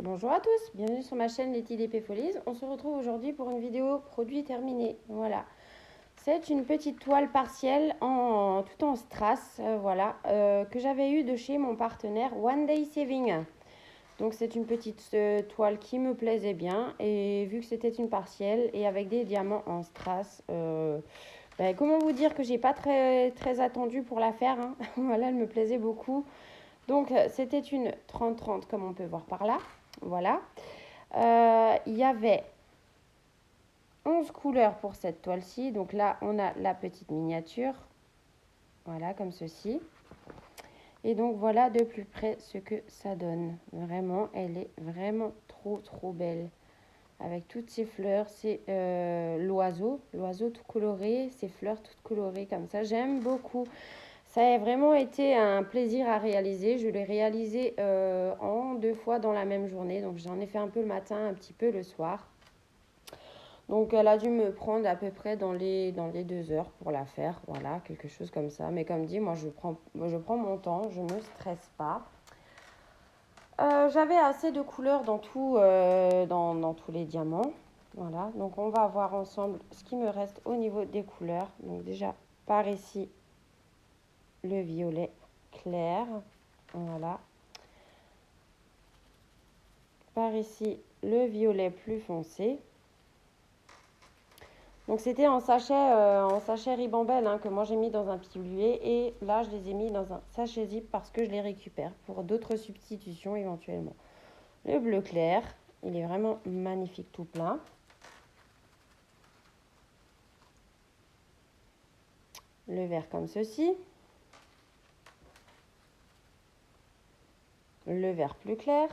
Bonjour à tous, bienvenue sur ma chaîne Letty DP Folies. On se retrouve aujourd'hui pour une vidéo produit terminé. Voilà, c'est une petite toile partielle tout en strass, que j'avais eu de chez mon partenaire One Day Saving. Donc c'est une petite toile qui me plaisait bien et vu que c'était une partielle et avec des diamants en strass, comment vous dire que j'ai pas très attendu pour la faire, hein. Voilà, elle me plaisait beaucoup. Donc c'était une 30-30 comme on peut voir par là. Voilà. Il y avait 11 couleurs pour cette toile-ci. Donc là, on a la petite miniature. Voilà, comme ceci. Et donc voilà de plus près ce que ça donne. Vraiment, elle est vraiment trop belle. Avec toutes ces fleurs, c'est l'oiseau tout coloré, ces fleurs toutes colorées comme ça. J'aime beaucoup. Ça a vraiment été un plaisir à réaliser. Je l'ai réalisé en 2 fois dans la même journée. Donc j'en ai fait un peu le matin, un petit peu le soir. Donc elle a dû me prendre à peu près dans les 2 heures pour la faire. Voilà, quelque chose comme ça. Mais comme dit, moi je prends mon temps, je ne stresse pas. J'avais assez de couleurs dans dans tous les diamants. Voilà, donc on va voir ensemble ce qui me reste au niveau des couleurs. Donc déjà, par ici, le violet clair. Voilà. Par ici, le violet plus foncé. Donc c'était en sachet Ribambelle, hein, que moi j'ai mis dans un pilulier. Et là, je les ai mis dans un sachet zip parce que je les récupère pour d'autres substitutions éventuellement. Le bleu clair, il est vraiment magnifique tout plein. Le vert comme ceci. Le vert plus clair.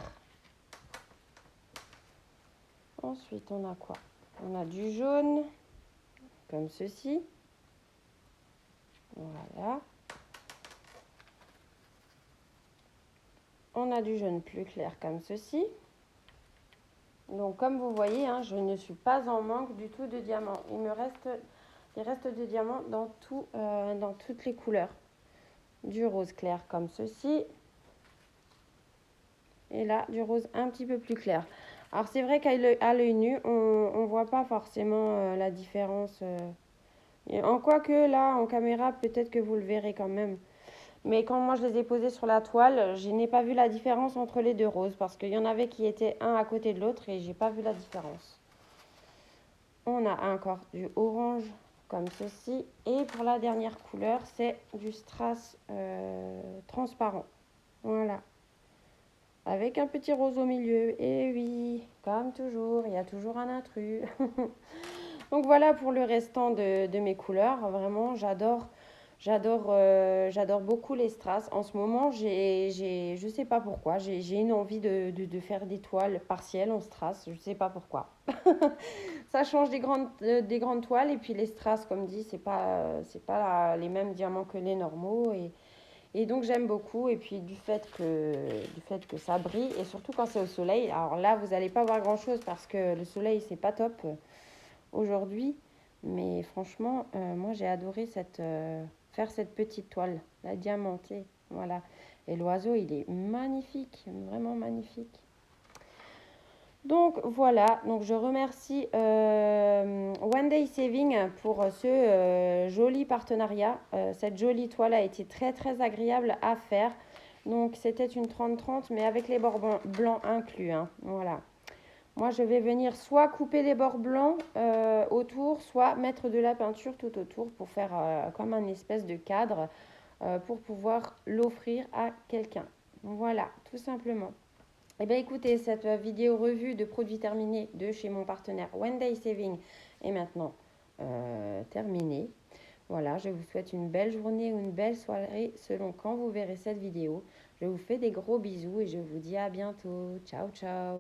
Ensuite, on a quoi? On a du jaune, comme ceci. Voilà. On a du jaune plus clair, comme ceci. Donc, comme vous voyez, hein, je ne suis pas en manque du tout de diamants. Il reste de diamants dans toutes les couleurs. Du rose clair, comme ceci. Et là, du rose un petit peu plus clair. Alors, c'est vrai qu'à l'œil nu, on ne voit pas forcément la différence. Et en quoi que là, en caméra, peut-être que vous le verrez quand même. Mais quand moi je les ai posés sur la toile, je n'ai pas vu la différence entre les deux roses parce qu'il y en avait qui étaient un à côté de l'autre et j'ai pas vu la différence. On a encore du orange comme ceci et pour la dernière couleur, c'est du strass transparent. Voilà. Avec un petit rose au milieu. Et oui, comme toujours, il y a toujours un intrus. Donc voilà pour le restant de mes couleurs. Vraiment, j'adore beaucoup les strass. En ce moment, je ne sais pas pourquoi, j'ai une envie de faire des toiles partielles en strass. Je ne sais pas pourquoi. Ça change des grandes toiles. Et puis les strass, comme dit, c'est pas les mêmes diamants que les normaux. Et donc j'aime beaucoup. Et puis du fait que ça brille. Et surtout quand c'est au soleil. Alors là, vous n'allez pas voir grand-chose parce que le soleil, c'est pas top aujourd'hui. Mais franchement, moi j'ai adoré faire cette petite toile, la diamantée. Voilà. Et l'oiseau, il est magnifique, vraiment magnifique. Donc voilà, donc je remercie One Day Saving pour ce joli partenariat. Cette jolie toile a été très agréable à faire. Donc c'était une 30-30 mais avec les bords blancs inclus, hein. Voilà. Moi, je vais venir soit couper les bords blancs autour, soit mettre de la peinture tout autour pour faire comme un espèce de cadre pour pouvoir l'offrir à quelqu'un. Voilà, tout simplement. Eh bien, écoutez, cette vidéo revue de produits terminés de chez mon partenaire One Day Saving est maintenant terminée. Voilà, je vous souhaite une belle journée ou une belle soirée selon quand vous verrez cette vidéo. Je vous fais des gros bisous et je vous dis à bientôt. Ciao, ciao.